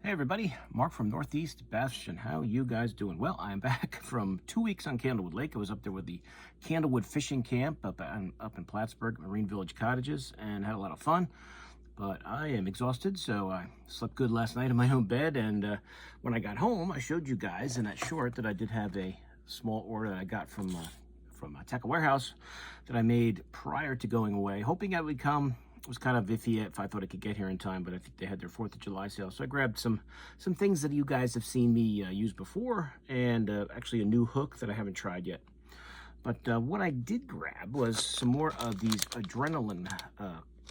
Hey everybody, Mark from Northeast Bastion. How you guys doing? Well, I'm back from 2 weeks on Candlewood Lake. I was up there with the Candlewood Fishing Camp up in Plattsburgh, Marine Village Cottages, and had a lot of fun. But I am exhausted, so I slept good last night in my own bed. And when I got home, I showed you guys in that short that I did have a small order that I got from a Tackle Warehouse that I made prior to going away, hoping I would come. It was kind of iffy if I thought I could get here in time, but I think they had their 4th of July sale. So I grabbed some things that you guys have seen me use before, and actually a new hook that I haven't tried yet. But what I did grab was some more of these adrenaline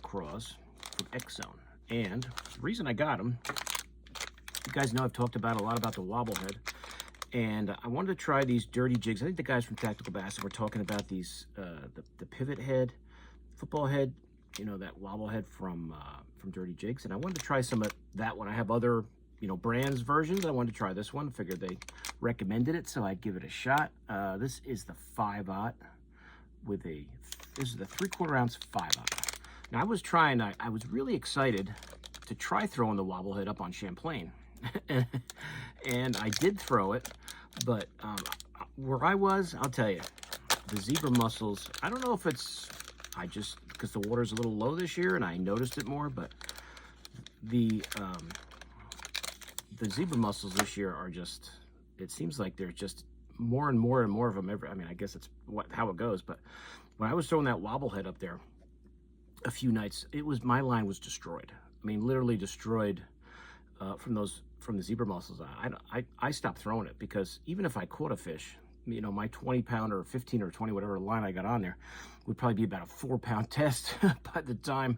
craws from X-Zone. And the reason I got them, you guys know I've talked about a lot about the Wobble head. And I wanted to try these dirty jigs. I think the guys from Tactical Bass were talking about these, the pivot head, football head, you know, that wobble head from Dirty Jigs. And I wanted to try some of that one. I have other, you know, brands versions. I wanted to try this one. Figured they recommended it, so I'd give it a shot. This is the 5/0 with this is the 3/4 ounce 5/0. Now I was really excited to try throwing the wobble head up on Champlain. And I did throw it, but where I was, I'll tell you, the zebra mussels, I don't know if it's, because the water's a little low this year and I noticed it more, but the zebra mussels this year are just, it seems like there's just more and more and more of them I mean, I guess it's how it goes, but when I was throwing that wobble head up there a few nights, my line was destroyed. I mean, literally destroyed from the zebra mussels. I stopped throwing it because even if I caught a fish, you know, my 20-pounder or 15 or 20, whatever line I got on there, would probably be about a 4-pound test by the time,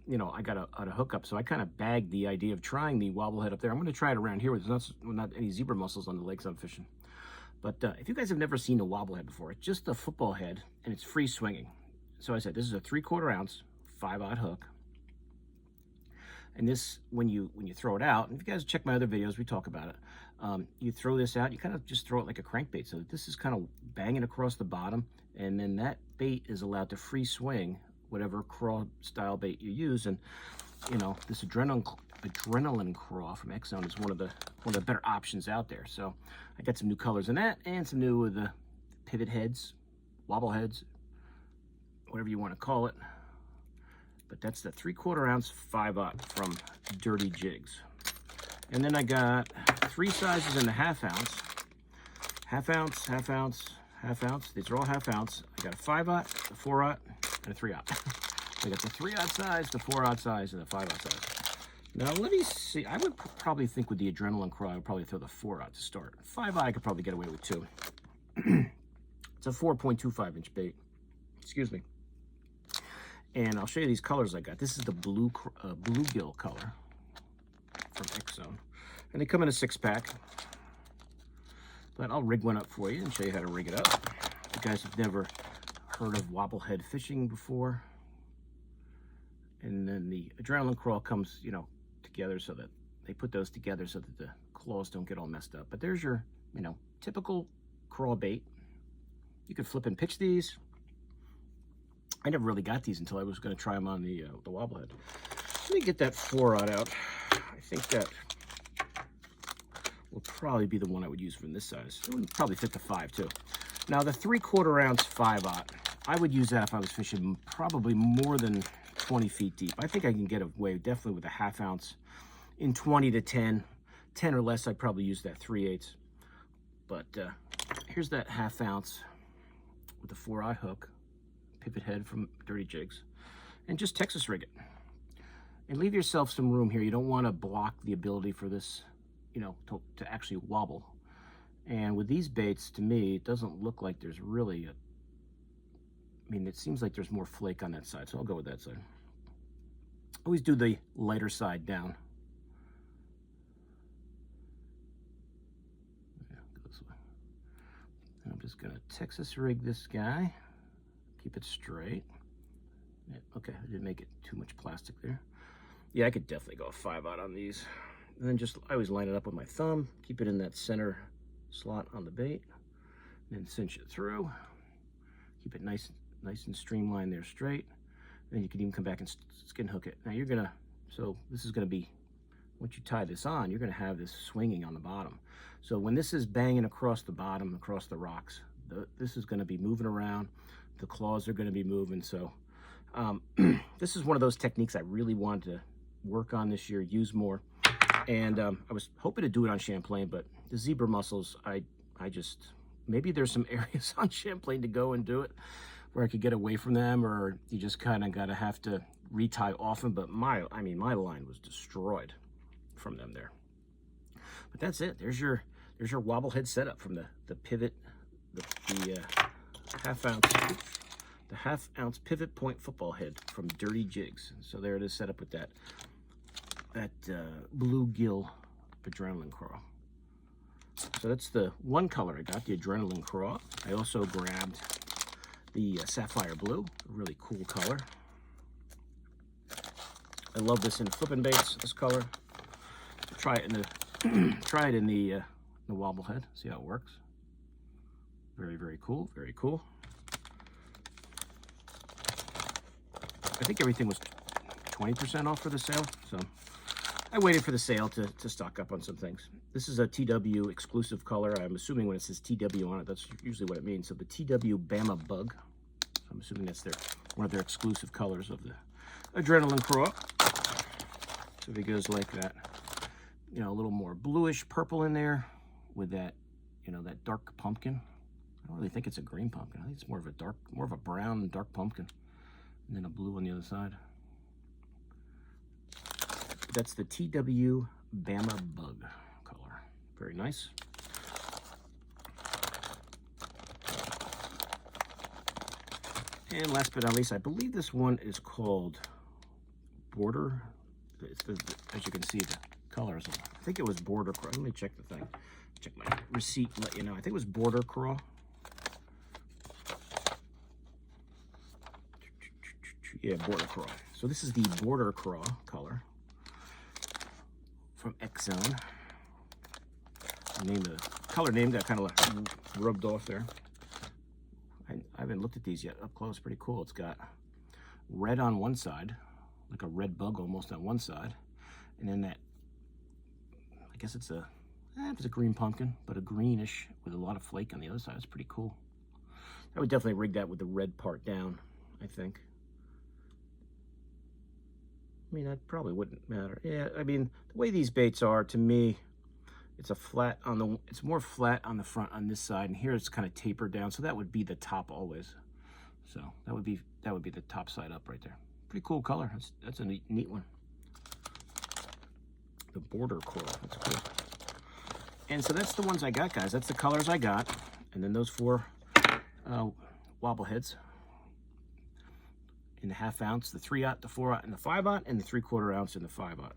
you know, I got a hookup. So I kind of bagged the idea of trying the wobble head up there. I'm going to try it around here. There's not any zebra mussels on the lakes I'm fishing. But if you guys have never seen a wobble head before, it's just a football head and it's free swinging. So I said, this is a 3/4 ounce 5/0 hook. And this, when you throw it out, and if you guys check my other videos, we talk about it. You throw this out, you kind of just throw it like a crankbait. So this is kind of banging across the bottom, and then that bait is allowed to free swing whatever craw style bait you use. And you know, this adrenaline craw from X-Zone is one of the better options out there. So I got some new colors in that, and some new with the pivot heads, wobble heads, whatever you want to call it. But that's the 3/4 ounce 5/0 from Dirty Jigs. And then I got 3 sizes in the 1/2 ounce. 1/2 ounce, 1/2 ounce, 1/2 ounce. These are all 1/2 ounce. I got a 5/0, a 4/0, and a 3/0. I got the 3/0 size, the 4/0 size, and the 5/0 size. Now let me see. I would probably think with the adrenaline craw, I would probably throw the 4/0 to start. 5/0 I could probably get away with too. It's a 4.25 inch bait. Excuse me. And I'll show you these colors I got. This is the bluegill color from X-Zone. And they come in a 6-pack. But I'll rig one up for you and show you how to rig it up. If you guys have never heard of wobble head fishing before. And then the adrenaline craw comes, you know, together so that they put those together so that the claws don't get all messed up. But there's your, you know, typical craw bait. You could flip and pitch these. I never really got these until I was going to try them on the wobblehead. Let me get that 4/0 out. I think that will probably be the one I would use from this size. It would probably fit the 5 too. Now the 3/4 ounce 5/0, I would use that if I was fishing probably more than 20 feet deep. I think I can get away definitely with a 1/2 ounce in 20 to 10. 10 or less, I'd probably use that 3/8. But here's that 1/2 ounce with the 4/0 hook. Pivot head from Dirty Jigs, and just Texas rig it and leave yourself some room here. You don't want to block the ability for this, you know, to actually wobble. And with these baits, to me, it doesn't look like there's really I mean, it seems like there's more flake on that side, so I'll go with that side. Always do the lighter side down. Yeah, go this way. And I'm just gonna Texas rig this guy. Keep it straight. Yeah, okay, I didn't make it too much plastic there. Yeah, I could definitely go a 5/0 on these. And then I always line it up with my thumb, keep it in that center slot on the bait, and then cinch it through. Keep it nice and streamlined there, straight. And then you can even come back and skin hook it. Now so this is gonna be once you tie this on, you're going to have this swinging on the bottom. So when this is banging across the bottom, across the rocks, this is going to be moving around. The claws are going to be moving. So this is one of those techniques I really wanted to work on this year, use more. And I was hoping to do it on Champlain, but the zebra mussels, I just, maybe there's some areas on Champlain to go and do it where I could get away from them, or you just kind of gotta have to retie often. But my line was destroyed from them there. But that's it. There's your wobble head setup from the pivot, the half ounce pivot point football head from Dirty Jigs. So there it is, set up with that bluegill adrenaline craw. So that's the one color I got, the adrenaline craw. I also grabbed the sapphire blue, a really cool color. I love this in flipping baits, this color. Try it in the wobble head, see how it works. Very, very cool, very cool. I think everything was 20% off for the sale, so I waited for the sale to stock up on some things. This is a TW exclusive color. I'm assuming when it says TW on it, that's usually what it means. So the TW Bama Bug. So I'm assuming that's one of their exclusive colors of the adrenaline craw. So if it goes like that, you know, a little more bluish purple in there with that, you know, that dark pumpkin. I don't really think it's a green pumpkin. I think it's more of a brown and dark pumpkin, and then a blue on the other side. That's the TW Bama Bug color. Very nice. And last but not least, I believe this one is called Border. As you can see, the colors. I think it was Border Craw. Let me check the thing. Check my receipt and let you know. I think it was Border Craw. Yeah, Border Craw. So this is the Border Craw color from X-Zone. The color name got kind of like rubbed off there. I haven't looked at these yet up close. Pretty cool. It's got red on one side, like a red bug almost on one side, and then that, I guess it's a green pumpkin, but a greenish with a lot of flake on the other side. It's pretty cool. I would definitely rig that with the red part down, I think. I mean, that probably wouldn't matter. Yeah, I mean, the way these baits are, to me, it's more flat on the front on this side, and here it's kind of tapered down, so that would be the top always. So that would be the top side up right there. Pretty cool color. That's a neat one. The Border Craw. That's cool. And so that's the ones I got, guys. That's the colors I got, and then those 4 wobble heads. In the half ounce, the 3/0, the 4/0, and the 5/0, and the 3/4 ounce in the 5/0.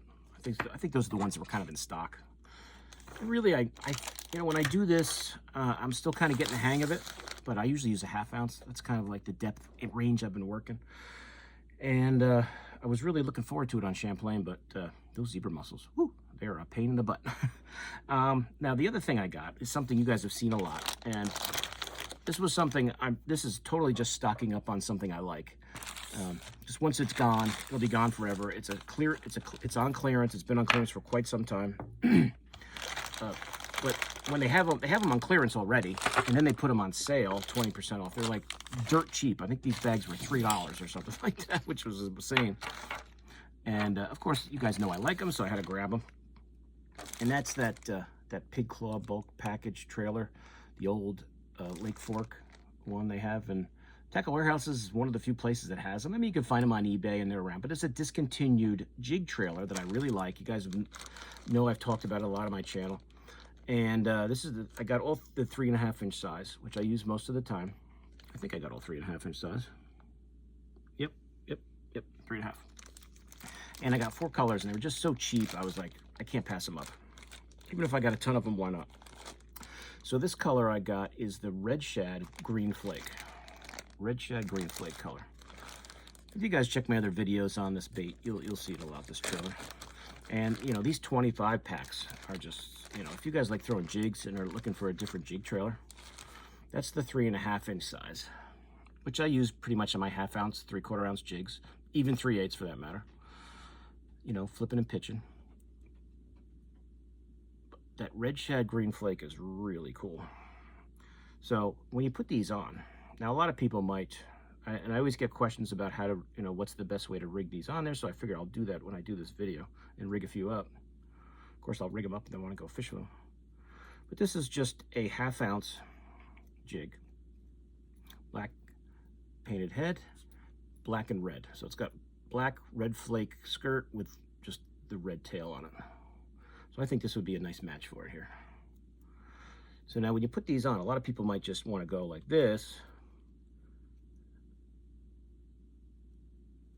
I think those are the ones that were kind of in stock. Really, you know, when I do this, I'm still kind of getting the hang of it, but I usually use a half ounce. That's kind of like the depth range I've been working. And I was really looking forward to it on Champlain, but those zebra mussels, whoo, they're a pain in the butt. Now, the other thing I got is something you guys have seen a lot, and this was something, this is totally just stocking up on something I like. Just once it's gone, it'll be gone forever. It's on clearance. It's been on clearance for quite some time. But when they have them on clearance already, and then they put them on sale, 20% off. They're like dirt cheap. I think these bags were $3 or something like that, which was insane. And of course, you guys know I like them, so I had to grab them. And that's that Pig Claw bulk package trailer, the old Lake Fork one they have, and Tackle Warehouses is one of the few places that has them. I mean, you can find them on eBay and they're around, but it's a discontinued jig trailer that I really like. You guys know I've talked about it a lot on my channel. And this is I got all the 3.5-inch size, which I use most of the time. I think I got all 3.5-inch size. Yep, 3.5. And I got 4 colors, and they were just so cheap. I was like, I can't pass them up. Even if I got a ton of them, why not? So this color I got is the Red Shad Green Flake. Red Shad Green Flake color. If you guys check my other videos on this bait, you'll see it a lot, this trailer. And, you know, these 25 packs are just, you know, if you guys like throwing jigs and are looking for a different jig trailer, that's the 3.5-inch size, which I use pretty much on my half ounce, 3/4 ounce jigs, even 3/8 for that matter. You know, flipping and pitching. that red shad green flake is really cool. So when you put these on, now a lot of people might, and I always get questions about how to, what's the best way to rig these on there. So I figured I'll do that when I do this video and rig a few up. Of course, I'll rig them up and then want to go fish with them. But this is just a 1/2 ounce jig, black painted head, black and red. So it's got black red flake skirt with just the red tail on it. So I think this would be a nice match for it here. So now when you put these on, a lot of people might just want to go like this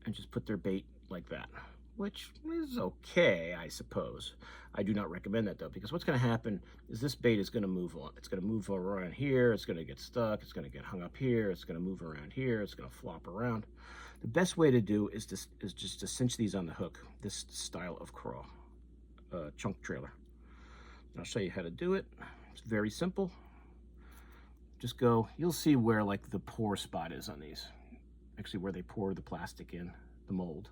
and just put their bait like that, which is okay, I suppose. I do not recommend that though, because what's going to happen is this bait is going to move on. It's going to move around here. It's going to get stuck. It's going to get hung up here. It's going to move around here. It's going to flop around. The best way to do is just to cinch these on the hook, this style of craw, chunk trailer. And I'll show you how to do it. It's very simple. Just go, you'll see where like the pour spot is on these. Actually where they pour the plastic in, the mold.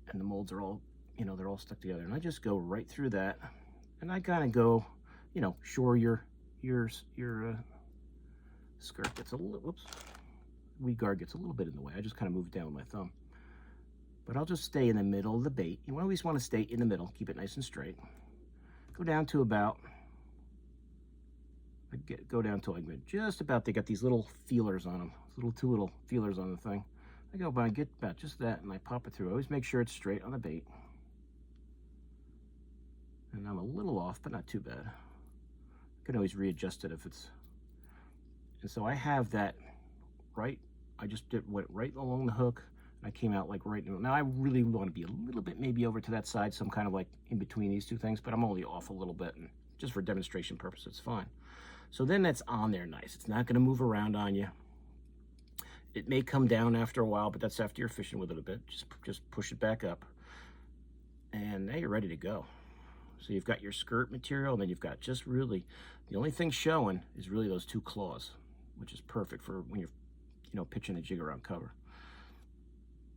And the molds are all, they're all stuck together. And I just go right through that. And I kind of go, sure your skirt gets a little, whoops, weed guard gets a little bit in the way. I just kind of move it down with my thumb. But I'll just stay in the middle of the bait. You always want to stay in the middle, keep it nice and straight. Go down to about, go down to like just about, they got these little feelers on them, two little feelers on the thing. I go by, get about just that, and I pop it through. I always make sure it's straight on the bait. And I'm a little off, but not too bad. I can always readjust it if it's, and so I have that right, I just went right along the hook. I came out like right now. I really want to be a little bit maybe over to that side, so I'm kind of like in between these two things, but I'm only off a little bit, and just for demonstration purposes, it's fine. So then that's on there nice. It's not going to move around on you. It may come down after a while, but that's after you're fishing with it a bit. Just push it back up, and now you're ready to go. So you've got your skirt material, and then you've got just really, the only thing showing is really those 2 claws, which is perfect for when you're, pitching a jig around cover.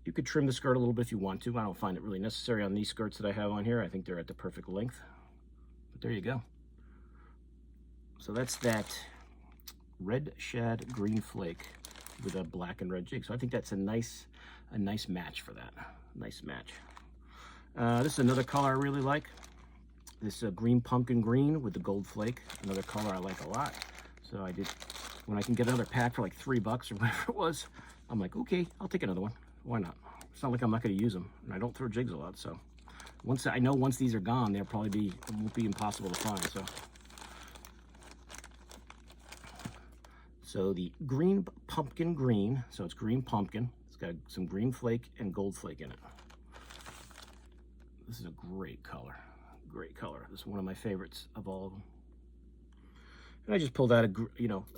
You could trim the skirt a little bit if you want to. I don't find it really necessary on these skirts that I have on here. I think they're at the perfect length. But there you go. So that's that red shad green flake with a black and red jig. So I think that's a nice match for that. Nice match. This is another color I really like. This green pumpkin green with the gold flake. Another color I like a lot. So I did, when I can get another pack for like $3 or whatever it was, I'm like, okay, I'll take another one. Why not? It's not like I'm not going to use them, and I don't throw jigs a lot. So once these are gone, they'll probably be, it won't be impossible to find. So the green pumpkin green, so it's green pumpkin. It's got some green flake and gold flake in it. This is a great color. Great color. This is one of my favorites of all of them. And I just pulled out a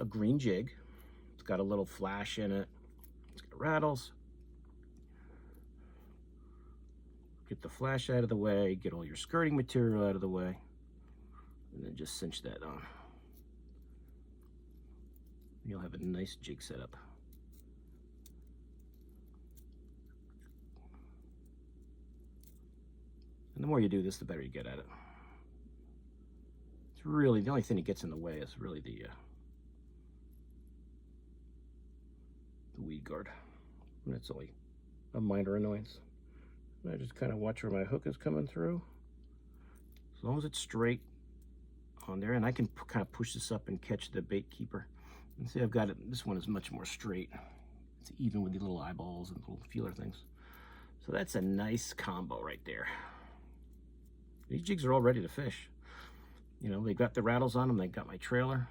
green jig. It's got a little flash in it. It's got rattles. Get the flash out of the way, get all your skirting material out of the way, and then just cinch that on. You'll have a nice jig setup. And the more you do this, the better you get at it. It's really, the only thing that gets in the way is really the weed guard. And it's only a minor annoyance. And I just kind of watch where my hook is coming through. As long as it's straight on there, and I can kind of push this up and catch the bait keeper. And see, I've got it, this one is much more straight. It's even with the little eyeballs and little feeler things. So that's a nice combo right there. These jigs are all ready to fish. They've got the rattles on them, they've got my trailer.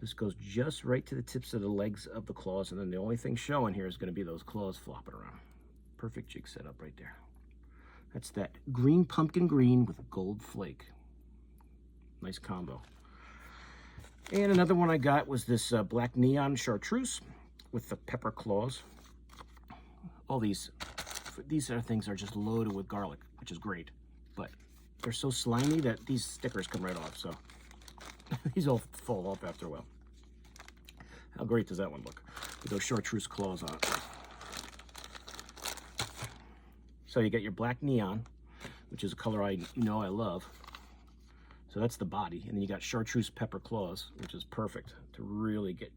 This goes just right to the tips of the legs of the claws, and then the only thing showing here is going to be those claws flopping around. Perfect jig setup right there. That's that green pumpkin green with gold flake. Nice combo. And another one I got was this black neon chartreuse with the pepper claws. All these things are just loaded with garlic, which is great, but they're so slimy that these stickers come right off, so these all fall off after a while. How great does that one look with those chartreuse claws on it? So you get your black neon. which is a color I love. So that's the body. And then you got chartreuse pepper claws, which is perfect to really get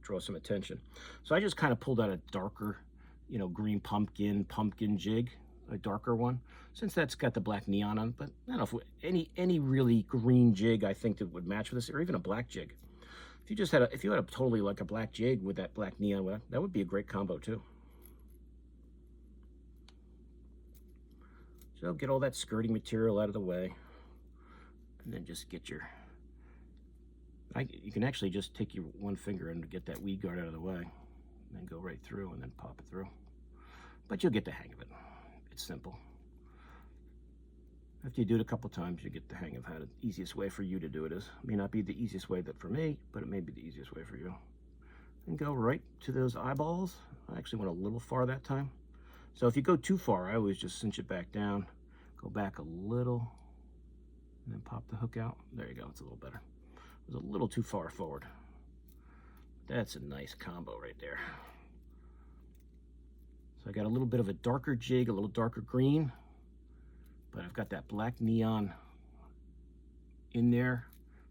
draw some attention. So I just kind of pulled out a darker, you know, green pumpkin jig, a darker one, since that's got the black neon on. But I don't know if any really green jig I think that would match with this, or even a black jig. If you just had if you had a totally like a black jig with that black neon, that would be a great combo too. So get all that skirting material out of the way, and then just get your, you can actually just take your one finger and get that weed guard out of the way, and then go right through and then pop it through. But you'll get the hang of it. It's simple. After you do it a couple times, you get the hang of how the easiest way for you to do it is. It may not be the easiest way that for me, but it may be the easiest way for you. And go right to those eyeballs. I actually went a little far that time. So if you go too far, I always just cinch it back down, go back a little, and then pop the hook out. There you go, it's a little better. It was a little too far forward. That's a nice combo right there. So I got a little bit of a darker jig, a little darker green, but I've got that black neon in there,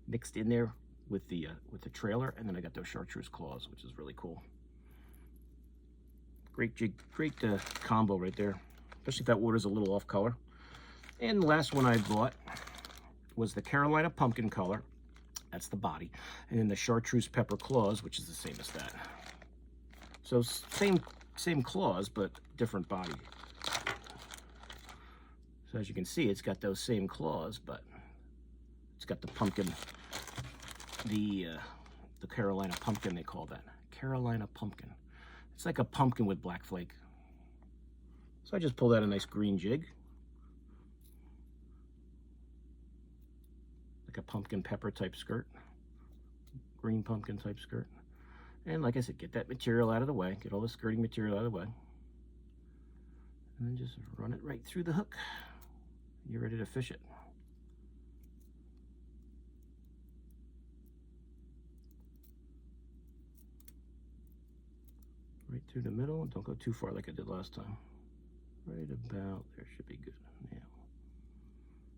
mixed in there with the trailer, and then I got those chartreuse claws, which is really cool. Great jig, great combo right there, especially if that water's a little off color. And the last one I bought was the Carolina pumpkin color. That's the body, and then the chartreuse pepper claws, which is the same as that. So same claws, but different body. So as you can see, it's got those same claws, but it's got the pumpkin, the Carolina pumpkin, they call that. Carolina pumpkin. It's like a pumpkin with black flake. So I just pulled out a nice green jig. Like a pumpkin pepper type skirt. Green pumpkin type skirt. And like I said, get that material out of the way. Get all the skirting material out of the way. And then just run it right through the hook. You're ready to fish it. Right through the middle. Don't go too far like I did last time. Right about there should be good. Yeah.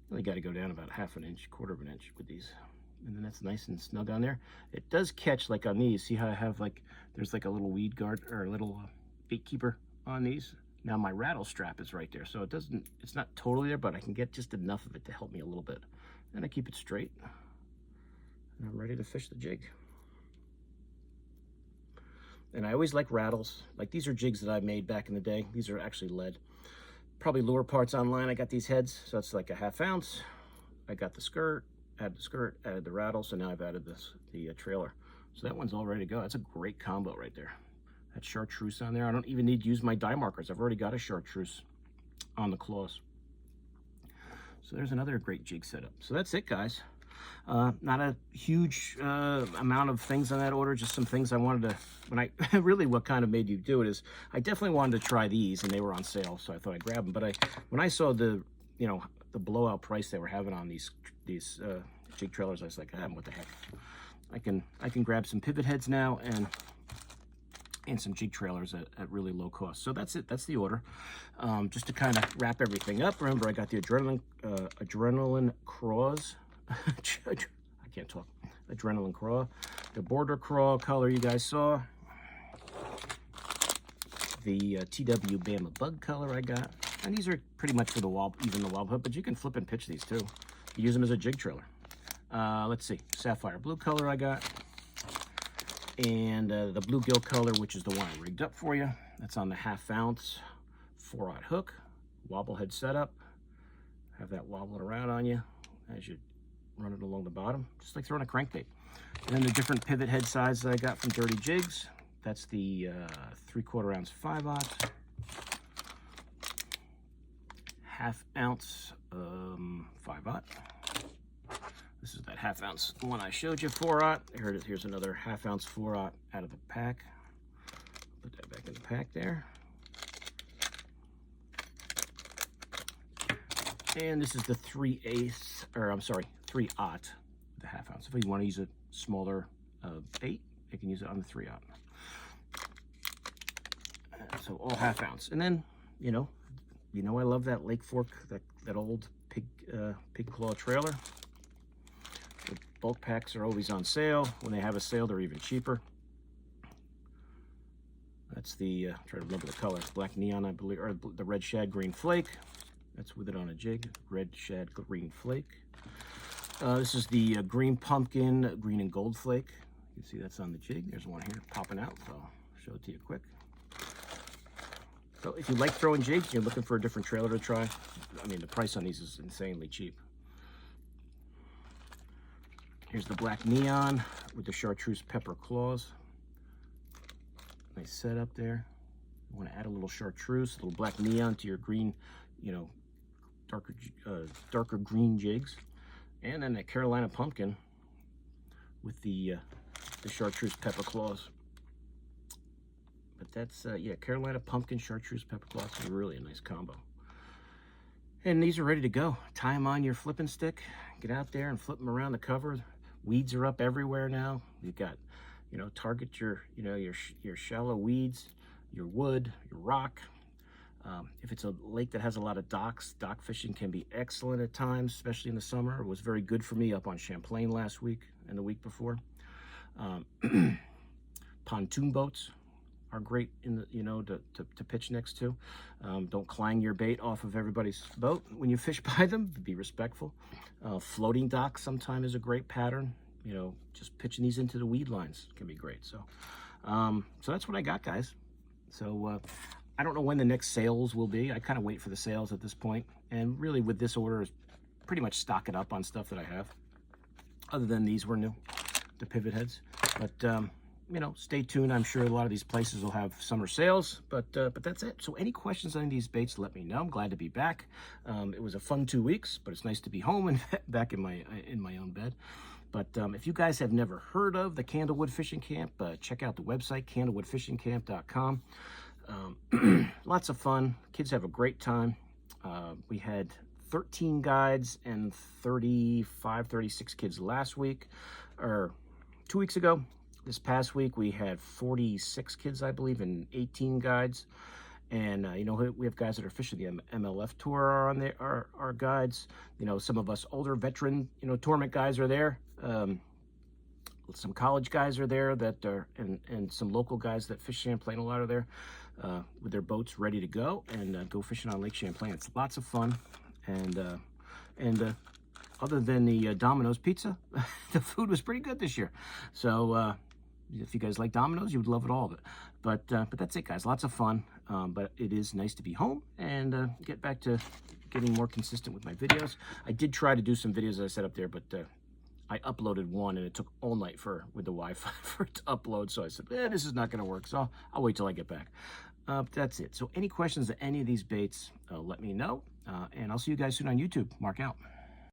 Really got to go down about half an inch, quarter of an inch with these. And then that's nice and snug on there. It does catch like on these. See how I have like, there's like a little weed guard or a little bait keeper on these. Now my rattle strap is right there. So it doesn't, it's not totally there, but I can get just enough of it to help me a little bit. And I keep it straight. And I'm ready to fish the jig. And I always like rattles. Like these are jigs that I made back in the day. These are actually lead. Probably lure parts online. I got these heads. So it's like a ½ ounce. I got the skirt. Added the skirt, added the rattle, so now I've added the trailer. So that one's all ready to go. That's a great combo right there. That chartreuse on there. I don't even need to use my dye markers. I've already got a chartreuse on the claws. So there's another great jig setup. So that's it, guys. Not a huge amount of things on that order, just some things I wanted to, really what kind of made you do it is, I definitely wanted to try these, and they were on sale, so I thought I'd grab them. But when I saw the blowout price they were having on these jig trailers, I was like, what the heck? I can grab some pivot heads now and some jig trailers at really low cost. So that's it. That's the order. Just to kind of wrap everything up. Remember, I got the adrenaline craws. I can't talk. Adrenaline craw. The border craw color you guys saw. The TW Bama bug color I got. And these are pretty much for the wobble, even the wobble hook, but you can flip and pitch these too. You use them as a jig trailer. Let's see, sapphire blue color I got. And the bluegill color, which is the one I rigged up for you. That's on the ½ ounce 4/0 hook. Wobble head setup. Have that wobbling around on you as you run it along the bottom, just like throwing a crankbait. And then the different pivot head sizes I got from Dirty Jigs. That's the 3/4 ounce 5/0. ½ ounce 5/0. This is that ½ ounce one I showed you, 4/0. Here it is. Here's another ½ ounce 4/0 out of the pack. Put that back in the pack there. And this is the 3/8, or I'm sorry, 3/0, the ½ ounce. If you want to use a smaller bait, you can use it on the 3/0. So all ½ ounce. And then, you You know I love that Lake Fork, that old pig claw trailer. The bulk packs are always on sale. When they have a sale, they're even cheaper. That's the, try to remember the color, black neon, I believe, or the red shad green flake. That's with it on a jig, red shad green flake. This is the green pumpkin, green and gold flake. You can see that's on the jig. There's one here popping out, so I'll show it to you quick. So if you like throwing jigs and you're looking for a different trailer to try, I mean, the price on these is insanely cheap. Here's the black neon with the chartreuse pepper claws. Nice setup there. You want to add a little chartreuse, a little black neon to your green, you know, darker green jigs. And then that Carolina pumpkin with the chartreuse pepper claws. But that's, yeah, Carolina pumpkin, chartreuse pepper claws is really a nice combo. And these are ready to go. Tie them on your flipping stick. Get out there and flip them around the cover. Weeds are up everywhere now. You've got, you know, target your, you know, your shallow weeds, your wood, your rock. If it's a lake that has a lot of docks, dock fishing can be excellent at times, especially in the summer. It was very good for me up on Champlain last week and the week before. Pontoon boats are great in the, you know, to pitch next to. Don't clang your bait off of everybody's boat when you fish by them. Be respectful. Floating docks sometimes is a great pattern. You know, just pitching these into the weed lines can be great. So, so that's what I got, guys. So I don't know when the next sales will be. I kind of wait for the sales at this point. And really with this order is pretty much stock it up on stuff that I have. Other than these were new, the pivot heads. But you know, stay tuned. I'm sure a lot of these places will have summer sales, but that's it. So any questions on these baits, let me know. I'm glad to be back. It was a fun 2 weeks, but it's nice to be home and back in my own bed. But if you guys have never heard of the Candlewood Fishing Camp, check out the website, candlewoodfishingcamp.com. Lots of fun. Kids have a great time. We had 13 guides and 36 kids last week, or 2 weeks ago. This past week, we had 46 kids, I believe, and 18 guides. And, you know, we have guys that are fishing the MLF tour are on there, our guides. You know, some of us older veteran, you know, tournament guys are there. Some college guys are there that are, and some local guys that fish Champlain a lot are there with their boats ready to go and go fishing on Lake Champlain. It's lots of fun. And other than the Domino's pizza, the food was pretty good this year. So, if you guys like Domino's, you would love it all of it. But that's it, guys. Lots of fun. But it is nice to be home and get back to getting more consistent with my videos. I did try to do some videos that I set up there, but I uploaded one and it took all night with the Wi-Fi for it to upload. So I said, this is not going to work. So I'll wait till I get back. That's it. So any questions on any of these baits, let me know. And I'll see you guys soon on YouTube. Mark out.